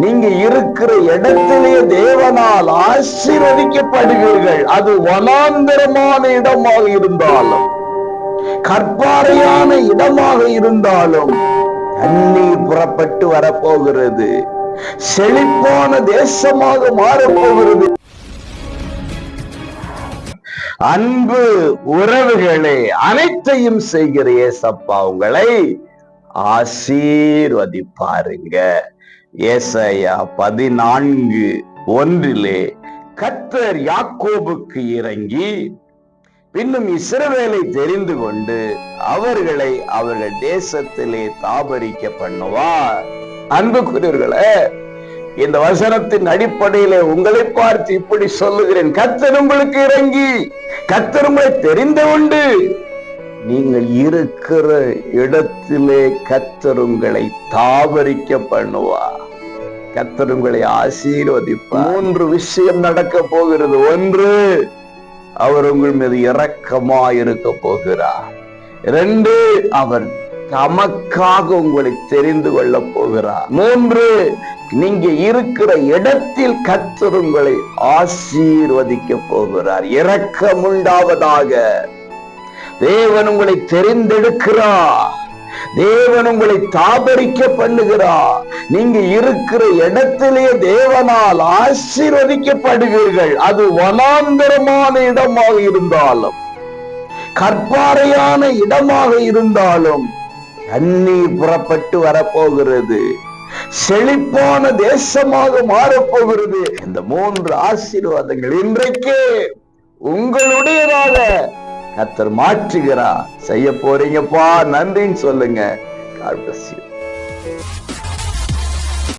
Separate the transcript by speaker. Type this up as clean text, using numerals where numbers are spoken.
Speaker 1: நீங்க இருக்கிற இடத்திலே தேவனால் ஆசீர்வதிக்கப்படுவீர்கள். அது வனாந்தரமான இடமாக இருந்தாலும், கற்பாறையான இடமாக இருந்தாலும், தண்ணீர் புறப்பட்டு வரப்போகிறது. செழிப்பான தேசமாக மாறப்போகிறது. அன்பு உறவுகளே, அனைத்தையும் செய்கிற ஏசப்பா உங்களை ஆசீர்வதிப்பாருங்க. ஏசாயா 14:1 கர்த்தர் யாக்கோபுக்கு இறங்கி பின்னும் இஸ்ரவேலை தெரிந்து கொண்டு அவர்களை அவர்கள் தேசத்திலே தாபரிக்க பண்ணுவார். அன்புக்குரியவர்களே, இந்த வசனத்தின் அடிப்படையிலே உங்களை பார்த்து இப்படி சொல்லுகிறேன். கர்த்தர் உங்களுக்கு இறங்கி, கர்த்தர் உங்களை தெரிந்து கொண்டு, நீங்கள் இருக்கிற இடத்திலே கர்த்தர் உங்களை தாபரிக்க பண்ணுவார். கர்த்தர் உங்களை ஆசீர்வதிப்பார். 3 விஷயம் நடக்க போகிறது. 1, அவர் உங்கள் மீது இரக்கமாயிருக்க போகிறார். 2, அவர் தமக்காக உங்களை தெரிந்து கொள்ள போகிறார். 3, நீங்க இருக்கிற இடத்தில் கர்த்தர் உங்களை ஆசீர்வதிக்க போகிறார். இரக்கம் உண்டாவதாக. தேவன் உங்களை தெரிந்தெடுக்கிறார். தேவன் உங்களை தாபரிக்க பண்ணுகிறார். நீங்க இருக்கிற இடத்திலே தேவனால் ஆசீர்வதிக்கப்படுவீர்கள். அது வனாந்தரமான இடமாக இருந்தாலும், கற்பாறையான இடமாக இருந்தாலும், தண்ணீர் புறப்பட்டு வரப்போகிறது. செழிப்பான தேசமாக மாறப்போகிறது. இந்த 3 ஆசீர்வாதங்கள் இன்றைக்கு உங்களுடையதாக கர்த்தர் மாற்றுகிறார். செய்ய போறீங்கப்பா, நன்றின்னு சொல்லுங்க. God bless you.